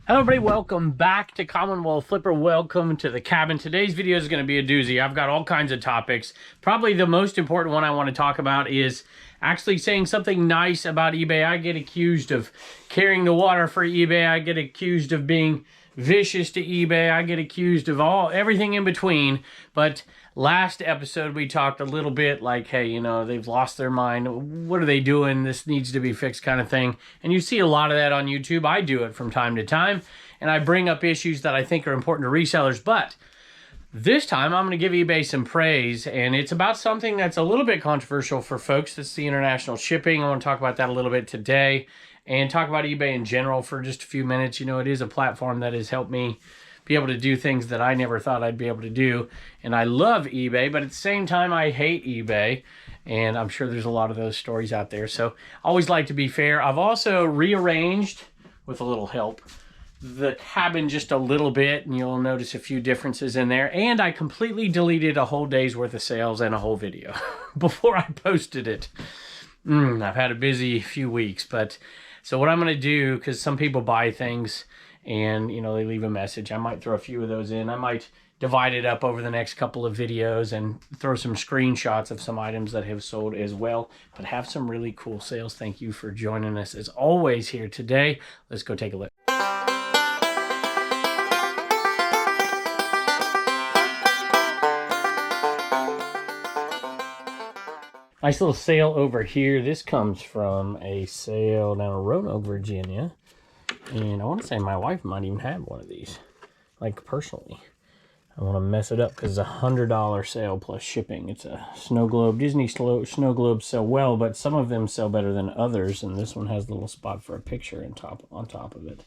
Hello everybody, welcome back to Commonwealth Flipper. Welcome to the cabin. Today's video is going to be a doozy. I've got all kinds of topics. Probably the most important one I want to talk about is actually saying something nice about eBay. I get accused of carrying the water for eBay. I get accused of being vicious to eBay. I get accused of everything in between. But last episode we talked a little bit like, hey, you know, they've lost their mind. What are they doing? This needs to be fixed kind of thing. And you see a lot of that on YouTube. I do it from time to time. And I bring up issues that I think are important to resellers. But this time I'm going to give eBay some praise. And it's about something that's a little bit controversial for folks. That's the international shipping. I want to talk about that a little bit today. And talk about eBay in general for just a few minutes. You know, it is a platform that has helped me be able to do things that I never thought I'd be able to do. And I love eBay, but at the same time, I hate eBay. And I'm sure there's a lot of those stories out there. So I always like to be fair. I've also rearranged, with a little help, the cabin just a little bit. And you'll notice a few differences in there. And I completely deleted a whole day's worth of sales and a whole video before I posted it. I've had a busy few weeks, but... So what I'm going to do, because some people buy things and, you know, they leave a message. I might throw a few of those in. I might divide it up over the next couple of videos and throw some screenshots of some items that have sold as well. But have some really cool sales. Thank you for joining us as always here today. Let's go take a look. Nice little sale over here. This comes from a sale down in Roanoke, Virginia. And I want to say my wife might even have one of these, like personally. I want to mess it up because it's a $100 sale plus shipping. It's a snow globe. Disney snow globes sell well, but some of them sell better than others. And this one has a little spot for a picture on top of it.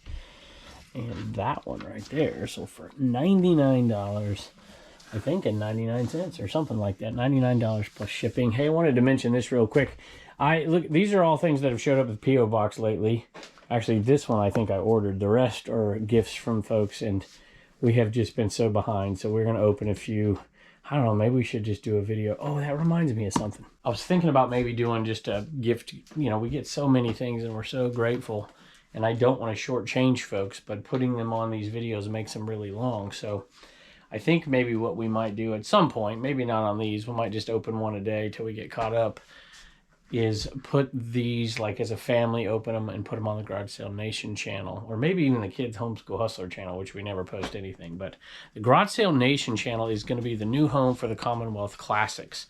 And that one right there sold for $99. I think in 99 cents or something like that. $99 plus shipping. Hey, I wanted to mention this real quick. Look, these are all things that have showed up at the P.O. Box lately. Actually, this one I think I ordered. The rest are gifts from folks, and we have just been so behind. So we're going to open a few. I don't know, maybe we should just do a video. Oh, that reminds me of something. I was thinking about maybe doing just a gift. You know, we get so many things, and we're so grateful. And I don't want to shortchange folks, but putting them on these videos makes them really long. So I think maybe what we might do at some point, maybe not on these, we might just open one a day till we get caught up, is put these, like as a family, open them and put them on the Garage Sale Nation channel, or maybe even the Kids Homeschool Hustler channel, which we never post anything. But the Garage Sale Nation channel is going to be the new home for the Commonwealth Classics.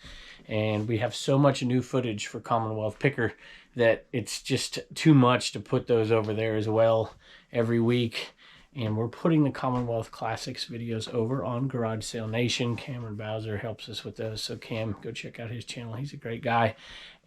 And we have so much new footage for Commonwealth Picker that it's just too much to put those over there as well every week. And we're putting the Commonwealth Classics videos over on Garage Sale Nation. Cameron Bowser helps us with those. So Cam, go check out his channel. He's a great guy.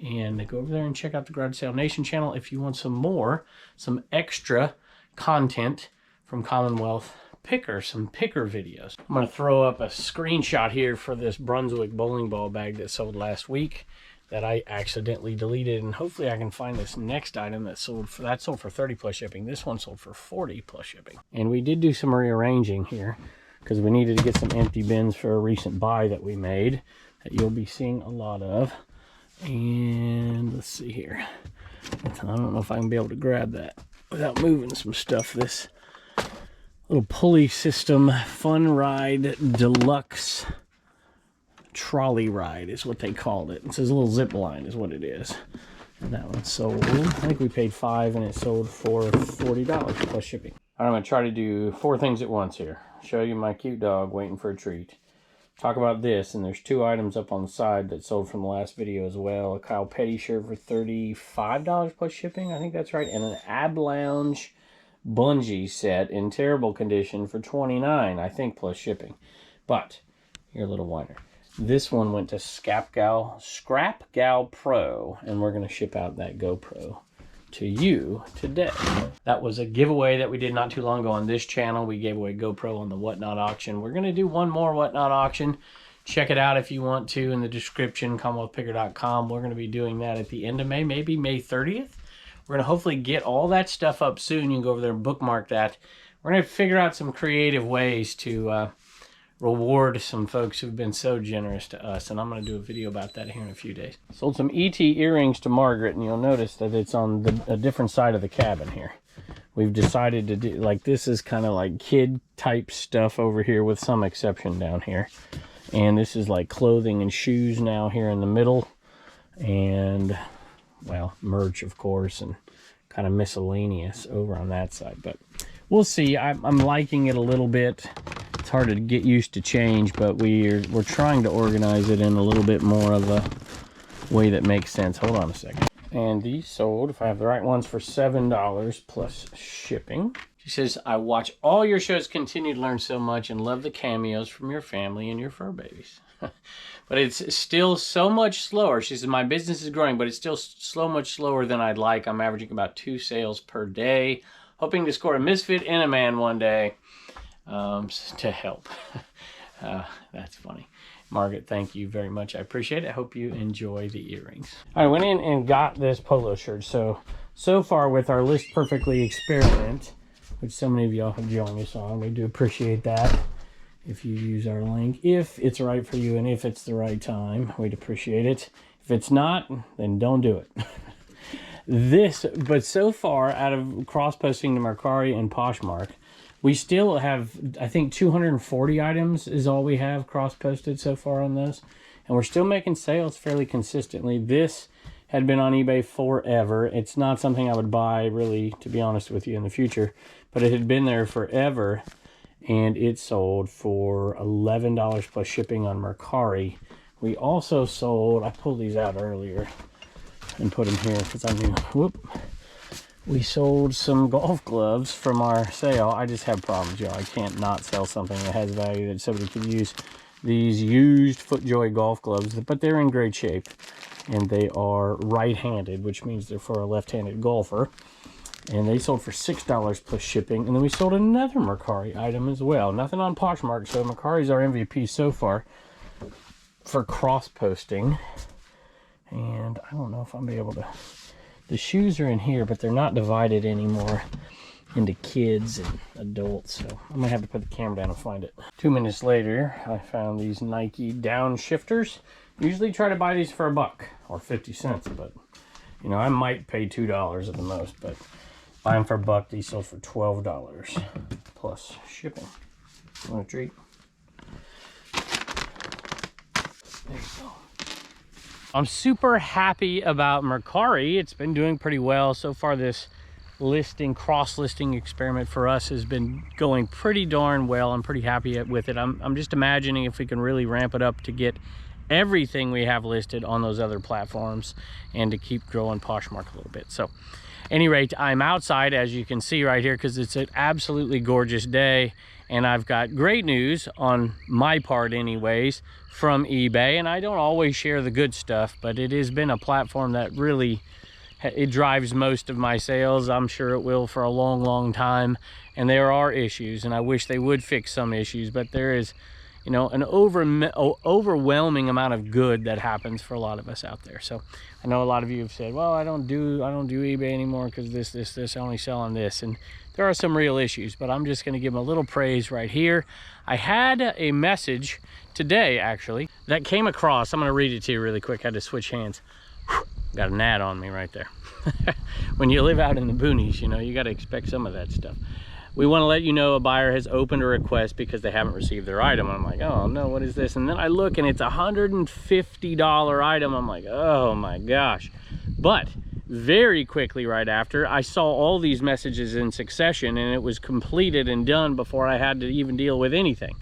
And go over there and check out the Garage Sale Nation channel if you want some extra content from Commonwealth Picker, some picker videos. I'm going to throw up a screenshot here for this Brunswick bowling ball bag that sold last week that I accidentally deleted, and hopefully I can find this next item that sold for 30 plus shipping. This one sold for 40 plus shipping. And we did do some rearranging here because we needed to get some empty bins for a recent buy that we made that you'll be seeing a lot of. And let's see here. I don't know if I can be able to grab that without moving some stuff. This little pulley system fun ride deluxe trolley ride is what they called it. It says a little zip line is what it is. And that one sold, I think we paid $5 and it sold for $40 plus shipping. All right, I'm going to try to do 4 things at once here. Show you my cute dog waiting for a treat. Talk about this, and there's 2 items up on the side that sold from the last video as well. A Kyle Petty shirt for $35 plus shipping, I think that's right. And an Ab Lounge bungee set in terrible condition for $29, I think, plus shipping. But, you're a little whiner. This one went to Scrap Gal Pro, and we're going to ship out that GoPro to you today. That was a giveaway that we did not too long ago on this channel. We gave away GoPro on the Whatnot auction. We're going to do one more Whatnot auction. Check it out if you want to in the description, CommonwealthPicker.com. We're going to be doing that at the end of May, maybe May 30th. We're going to hopefully get all that stuff up soon. You can go over there and bookmark that. We're going to figure out some creative ways to reward some folks who've been so generous to us, and I'm going to do a video about that here in a few days. Sold some ET earrings to Margaret, and you'll notice that it's on a different side of the cabin here. we've decided to do, like, this is kind of like kid type stuff over here with some exception down here. And this is like clothing and shoes now here in the middle. And, well, merch, of course, and kind of miscellaneous over on that side. But we'll see. I'm liking it a little bit. It's hard to get used to change, but we're trying to organize it in a little bit more of a way that makes sense. Hold on a second. And these sold, if I have the right ones, for $7 plus shipping. She says, I watch all your shows, continue to learn so much, and love the cameos from your family and your fur babies. But it's still so much slower. She says, my business is growing, but it's still much slower than I'd like. I'm averaging about 2 sales per day. Hoping to score a misfit and a man one day to help. That's funny. Margaret, thank you very much. I appreciate it. I hope you enjoy the earrings. I went in and got this polo shirt. So far with our List Perfectly experiment, which so many of y'all have joined us on, we do appreciate that. If you use our link, if it's right for you and if it's the right time, we'd appreciate it. If it's not, then don't do it. But so far, out of cross-posting to Mercari and Poshmark, we still have, I think, 240 items is all we have cross-posted so far on those. And we're still making sales fairly consistently. This had been on eBay forever. It's not something I would buy, really, to be honest with you, in the future. But it had been there forever. And it sold for $11 plus shipping on Mercari. We also sold, I pulled these out earlier and put them here because I knew, whoop. We sold some golf gloves from our sale. I just have problems, y'all. I can't not sell something that has value that somebody could use. These used FootJoy golf gloves, but they're in great shape. And they are right-handed, which means they're for a left-handed golfer. And they sold for $6 plus shipping. And then we sold another Mercari item as well. Nothing on Poshmark, so Mercari's our MVP so far for cross-posting. And I don't know if I'm able to... The shoes are in here, but they're not divided anymore into kids and adults. So I'm going to have to put the camera down and find it. 2 minutes later, I found these Nike downshifters. Usually try to buy these for $1 or 50 cents, but, you know, I might pay $2 at the most, but... Buy them for $1. These sold for $12 plus shipping. You want a treat? There you go. I'm super happy about Mercari. It's been doing pretty well so far. This cross-listing experiment for us has been going pretty darn well. I'm pretty happy with it. I'm just imagining if we can really ramp it up to get everything we have listed on those other platforms and to keep growing Poshmark a little bit. So. Any rate, I'm outside, as you can see right here, because it's an absolutely gorgeous day, and I've got great news on my part anyways from eBay. And I don't always share the good stuff, but it has been a platform that really, it drives most of my sales. I'm sure it will for a long time, and there are issues, and I wish they would fix some issues, but there is, you know, an overwhelming amount of good that happens for a lot of us out there. So I know a lot of you have said, well, I don't do eBay anymore because this, I only sell on this. And there are some real issues, but I'm just going to give them a little praise right here. I had a message today, actually, that came across. I'm going to read it to you really quick. I had to switch hands. Whew, got a gnat on me right there. When you live out in the boonies, you know, you got to expect some of that stuff. We want to let you know a buyer has opened a request because they haven't received their item. I'm like, oh no, what is this? And then I look and it's a $150 item. I'm like, oh my gosh. But very quickly right after, I saw all these messages in succession and it was completed and done before I had to even deal with anything.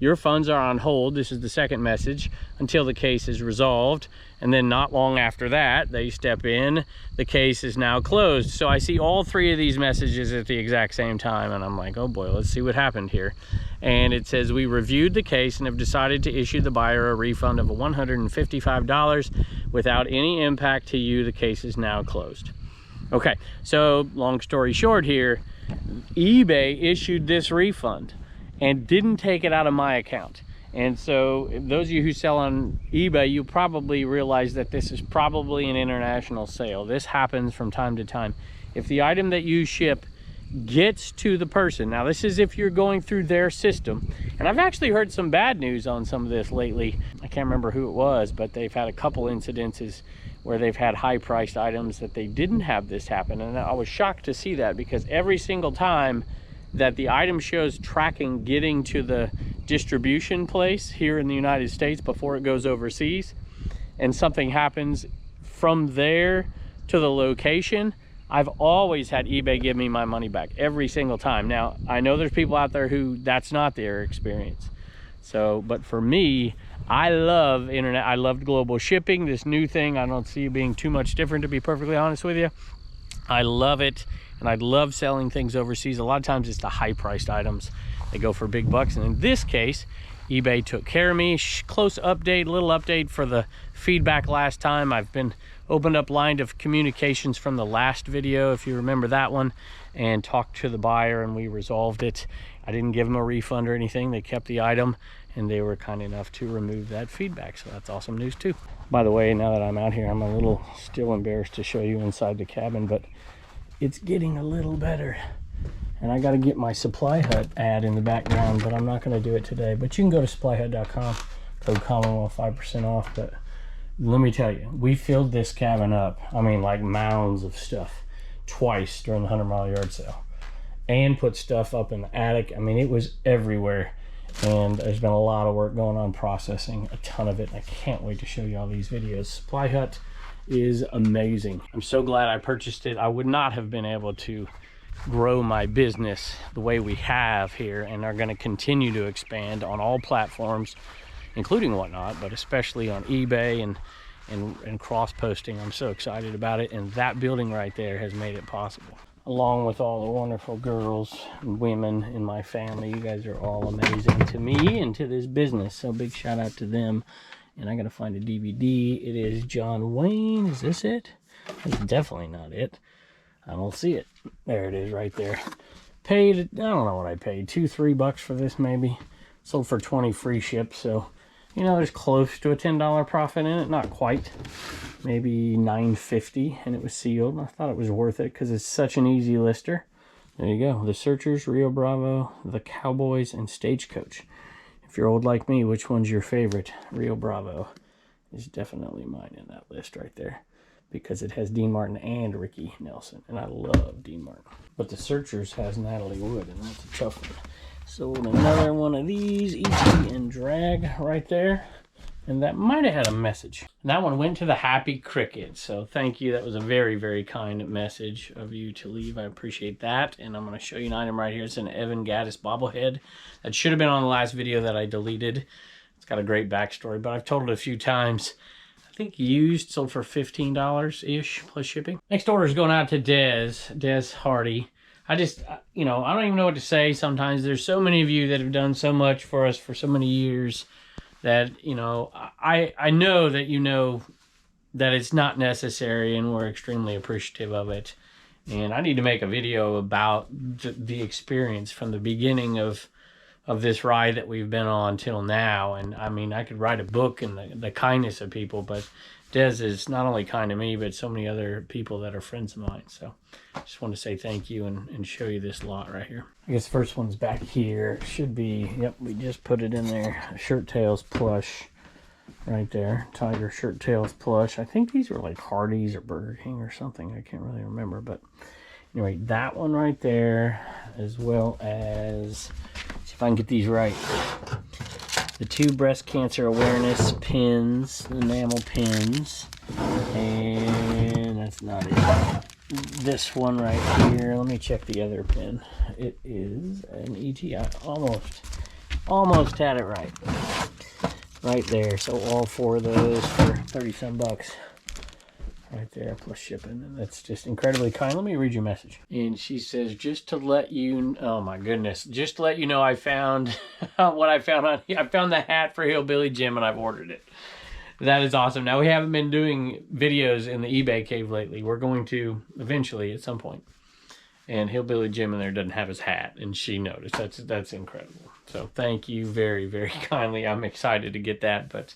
Your funds are on hold. This is the second message until the case is resolved. And then not long after that, they step in. The case is now closed. So I see all three of these messages at the exact same time. And I'm like, oh boy, let's see what happened here. And it says, we reviewed the case and have decided to issue the buyer a refund of $155 without any impact to you. The case is now closed. Okay, so long story short here, eBay issued this refund and didn't take it out of my account. And so those of you who sell on eBay, you probably realize that this is probably an international sale. This happens from time to time. If the item that you ship gets to the person, now this is if you're going through their system, and I've actually heard some bad news on some of this lately. I can't remember who it was, but they've had a couple incidences where they've had high priced items that they didn't have this happen. And I was shocked to see that, because every single time that the item shows tracking getting to the distribution place here in the United States before it goes overseas, and something happens from there to the location, I've always had eBay give me my money back every single time. Now, I know there's people out there who that's not their experience. So, but for me, I love internet. I loved global shipping, this new thing. I don't see it being too much different, to be perfectly honest with you. I love it, and I love selling things overseas. A lot of times it's the high-priced items. They go for big bucks, and in this case, eBay took care of me. Close update, little update for the feedback last time. I've been opened up line of communications from the last video, if you remember that one, and talked to the buyer, and we resolved it. I didn't give them a refund or anything. They kept the item, and they were kind enough to remove that feedback, so that's awesome news too. By the way, now that I'm out here, I'm a little still embarrassed to show you inside the cabin, but it's getting a little better. And I got to get my SupplyHut ad in the background, but I'm not going to do it today. But you can go to SupplyHut.com, code Commonwealth, 5% off. But let me tell you, we filled this cabin up. I mean, like mounds of stuff twice during the 100-mile yard sale, and put stuff up in the attic. I mean, it was everywhere. And there's been a lot of work going on processing a ton of it. And I can't wait to show you all these videos. SupplyHut is amazing. I'm so glad I purchased it. I would not have been able to grow my business the way we have here, and are going to continue to expand on all platforms, including Whatnot, but especially on eBay and cross posting. I'm so excited about it, and that building right there has made it possible, along with all the wonderful girls and women in my family. You guys are all amazing to me and to this business, so big shout out to them. And I gotta find a DVD. It is John Wayne. Is this it? That's definitely not it. I don't see it. There it is right there. Paid, I don't know what I paid, $2-3 for this maybe. Sold for 20 free ship, so you know, there's close to a $10 profit in it. Not quite, maybe $9.50, and it was sealed. I thought it was worth it because it's such an easy lister. There you go. The Searchers, Rio Bravo, the Cowboys, and Stagecoach. If you're old like me, which one's your favorite? Rio Bravo is definitely mine in that list right there, because it has Dean Martin and Ricky Nelson, and I love Dean Martin. But the Searchers has Natalie Wood, and that's a tough one. Sold another one of these, ET and Drag right there, and that might have had a message. And that one went to the Happy Cricket, so thank you. That was a very, very kind message of you to leave. I appreciate that. And I'm going to show you an item right here. It's an Evan Gaddis bobblehead that should have been on the last video that I deleted. It's got a great backstory, but I've told it a few times. I think used, sold for $15-ish plus shipping. Next order is going out to Des Hardy. I just, you know, I don't even know what to say sometimes. There's so many of you that have done so much for us for so many years that, you know, I know that you know that it's not necessary, and we're extremely appreciative of it. And I need to make a video about the experience from the beginning of this ride that we've been on till now. And I mean, I could write a book and the kindness of people, but Des is not only kind to me, but so many other people that are friends of mine. So I just want to say thank you and show you this lot right here. I guess the first one's back here. Should be, yep, we just put it in there. Shirt Tails plush right there. Tiger Shirt Tails plush. I think these were like Hardee's or Burger King or something. I can't really remember, but anyway, that one right there, as well as, see if I can get these right. The 2 breast cancer awareness pins, the enamel pins, and that's not it. This one right here, let me check the other pin. It is an ET. I almost had it right there. So all 4 of those for 30-some bucks right there, plus shipping. And that's just incredibly kind. Let me read your message. And she says, just to let you, oh my goodness, just to let you know, I found what I found on, I found the hat for Hillbilly Jim, and I've ordered it. That is awesome. Now, we haven't been doing videos in the eBay cave lately. We're going to eventually at some point. And Hillbilly Jim in there doesn't have his hat, and she noticed. That's incredible. So thank you very, very kindly. I'm excited to get that. But,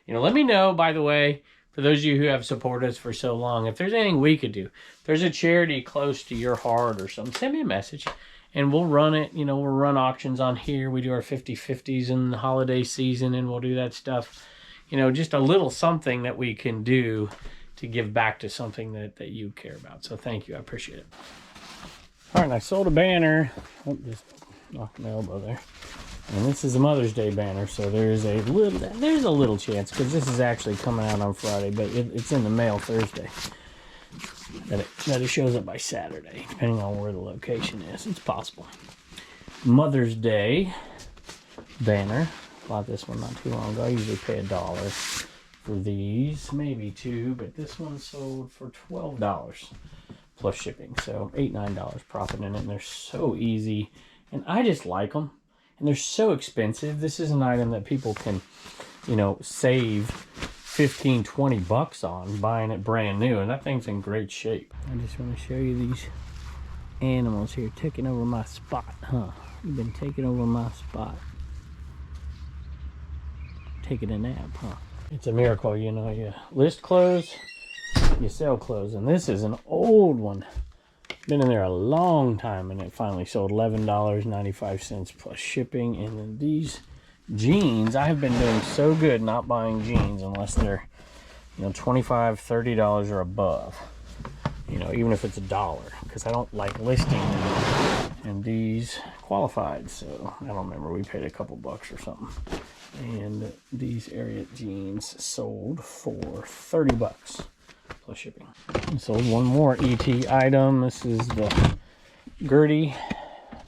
you know, let me know, by the way, for those of you who have supported us for so long, if there's anything we could do, if there's a charity close to your heart or something, send me a message and we'll run it. You know, we'll run auctions on here. We do our 50/50s in the holiday season, and we'll do that stuff. You know, just a little something that we can do to give back to something that you care about. So thank you. I appreciate it. All right, and I sold a banner. Oh, just knocked my elbow there. And this is a Mother's Day banner, so there's a little chance, because this is actually coming out on Friday, but it's in the mail Thursday, that it shows up by Saturday, depending on where the location is. It's possible. Mother's Day banner. Bought this one not too long ago. I usually pay $1 for these, maybe $2, but this one sold for $12 plus shipping, so $8-9 profit in it. And they're so easy, and I just like them. And they're so expensive. This is an item that people can, you know, save 15-20 bucks on buying it brand new, and that thing's in great shape. I just want to show you these animals here taking over my spot, huh? You've been taking over my spot. Taking a nap, huh? It's a miracle, you know. You list clothes, you sell clothes, and this is an old one. Been in there a long time, and it finally sold $11.95 plus shipping. And then these jeans, I have been doing so good not buying jeans unless they're, you know, $25, $30 or above. You know, even if it's $1, because I don't like listing them. And these qualified, so I don't remember, we paid a couple bucks or something. And these Ariat jeans sold for 30 bucks. Plus shipping. I sold one more ET item. This is the Gertie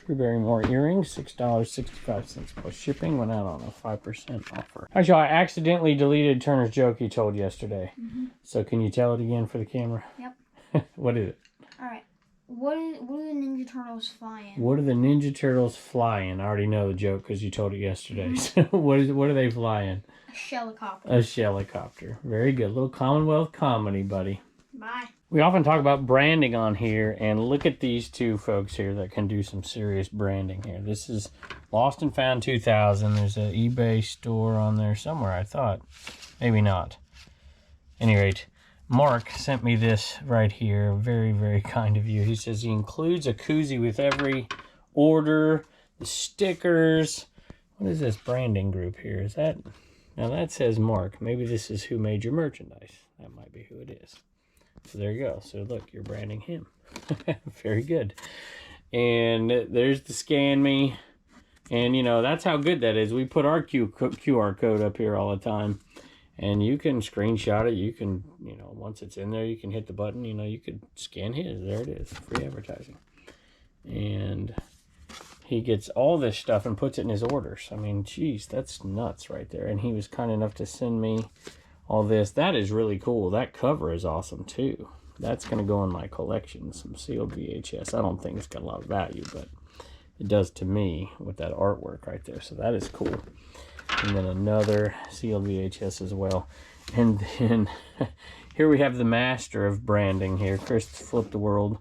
Drew Barrymore earrings, $6.65 plus shipping. Went out on a 5% offer. Actually, I accidentally deleted Turner's joke he told yesterday. So can you tell it again for the camera? Yep. What is it? All right. What are the Ninja Turtles flying? What are the Ninja Turtles flying? I already know the joke because you told it yesterday. So what are they flying? A Shellicopter. A Shellicopter. Very good. Little Commonwealth comedy, buddy. Bye. We often talk about branding on here, and look at these two folks here that can do some serious branding here. This is Lost and Found 2000. There's an eBay store on there somewhere, I thought. Maybe not. At any rate, Mark sent me this right here. Very, very kind of you. He says he includes a koozie with every order, the stickers. What is this branding group here? Is that... Now that says Mark. Maybe this is who made your merchandise. That might be who it is. So there you go. So look, you're branding him. Very good. And there's the Scan Me. And, you know, that's how good that is. We put our QR code up here all the time. And you can screenshot it. You can, you know, once it's in there, you can hit the button. You know, you could scan his. There it is. Free advertising. And he gets all this stuff and puts it in his orders. I mean, geez, that's nuts right there. And he was kind enough to send me all this. That is really cool. That cover is awesome too. That's going to go in my collection. Some sealed VHS. I don't think it's got a lot of value, but it does to me with that artwork right there. So that is cool. And then another sealed VHS as well. And then here we have the master of branding here, Chris Flip the World.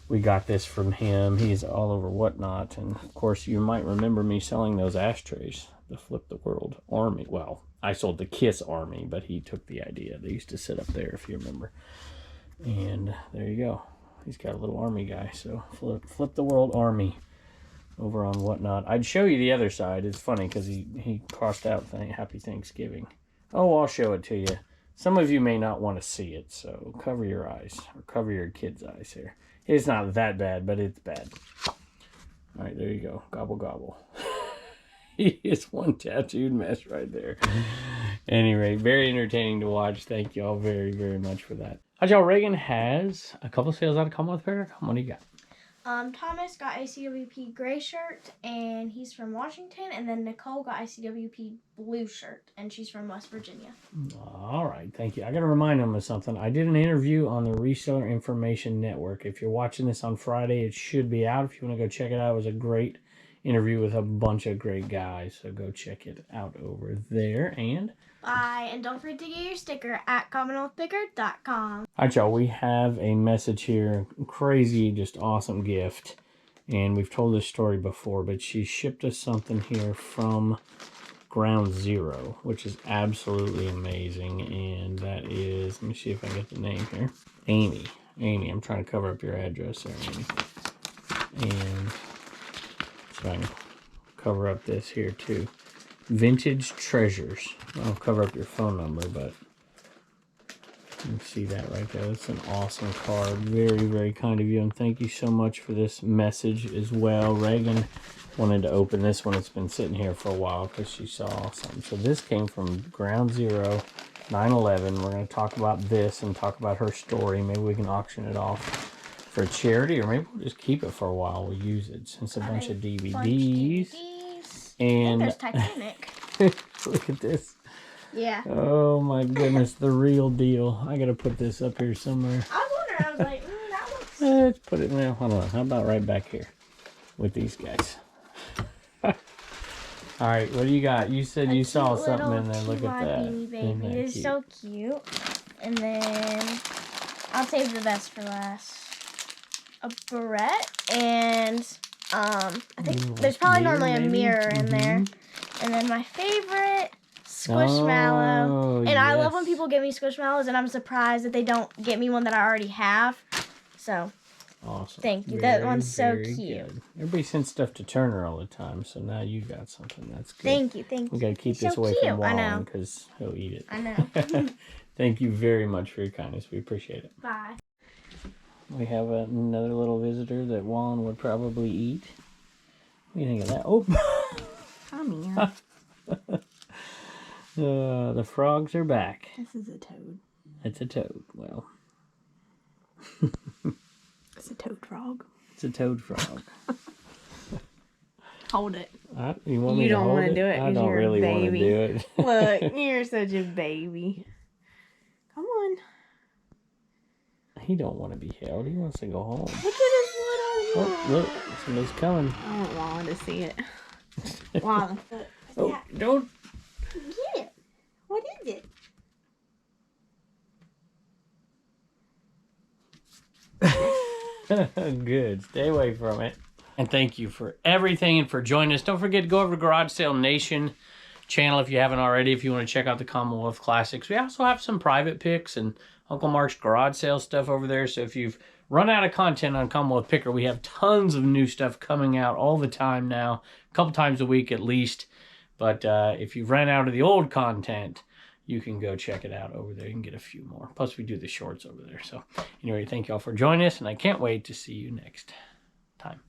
We got this from him. He's all over Whatnot. And of course, you might remember me selling those ashtrays, the Flip the World Army. Well, I sold the Kiss Army, but he took the idea. They used to sit up there, if you remember. And there you go. He's got a little army guy. So Flip the World Army over on Whatnot. I'd show you the other side. It's funny because he crossed out Happy Thanksgiving. Oh, I'll show it to you. Some of you may not want to see it, so cover your eyes or cover your kids' eyes here. It's not that bad, but it's bad. All right, there you go. Gobble, gobble. He is one tattooed mess right there. Anyway, very entertaining to watch. Thank you all very, very much for that. Hi, y'all. Reagan has a couple sales out of Commonwealth Fair. What do you got? Thomas got a CWP gray shirt, and he's from Washington. And then Nicole got a CWP blue shirt, and she's from West Virginia. All right, thank you. I got to remind them of something. I did an interview on the Reseller Information Network. If you're watching this on Friday, it should be out. If you want to go check it out, it was a great interview with a bunch of great guys. So go check it out over there. And bye. And don't forget to get your sticker at CommonwealthPicker.com. All right, y'all. We have a message here. Crazy, just awesome gift. And we've told this story before, but she shipped us something here from Ground Zero, which is absolutely amazing. And that is, let me see if I can get the name here. Amy. Amy, I'm trying to cover up your address there, Amy. And so I can cover up this here too. Vintage Treasures. I'll cover up your phone number, but You see that right there. It's an awesome card. Very, very kind of you. And thank you so much for this message as well. Reagan wanted to open this one. It's been sitting here for a while because she saw something. So this came from Ground Zero 9/11. We're going to talk about this and talk about her story. Maybe we can auction it off for charity, or maybe we'll just keep it for a while. We'll use it. Since a bunch of DVDs. And there's Titanic. Look at this. Yeah. Oh my goodness, the real deal. I gotta put this up here somewhere. I was wondering, I was like, that looks... Let's put it now. Hold on. How about right back here with these guys? All right, what do you got? You said you saw something in there. Look at that. Beanie Baby. It's so cute. And then I'll save the best for last. A barrette and I think there's probably normally a mirror in there. And then my favorite, Squishmallow. Oh, and I love when people give me Squishmallows, and I'm surprised that they don't get me one that I already have. So, awesome. Thank you. That one's so cute. Good. Everybody sends stuff to Turner all the time, so now you got something. That's good. Thank you. Thank you. We got to keep this away from Wallen because he'll eat it. I know. Thank you very much for your kindness. We appreciate it. Bye. We have another little visitor that Wallen would probably eat. What do you think of that? Oh! Come here. The frogs are back. This is a toad. It's a toad. Well. It's a toad frog. It's a toad frog. Hold it. You want me to don't hold want to it? do it. I don't really want to do it. Look, you're such a baby. Come on. He don't want to be held. He wants to go home. Look at his little. Oh, look. Somebody's coming. I want Wallen to see it. Wallen. Oh, don't. Get it. What is it? Good. Stay away from it. And thank you for everything and for joining us. Don't forget to go over to Garage Sale Nation channel if you haven't already, if you want to check out the Commonwealth Classics. We also have some private picks and Uncle Mark's garage sale stuff over there. So if you've run out of content on Commonwealth Picker, we have tons of new stuff coming out all the time now, a couple times a week at least. But if you've ran out of the old content, you can go check it out over there. You can get a few more. Plus, we do the shorts over there. So anyway, thank you all for joining us, and I can't wait to see you next time.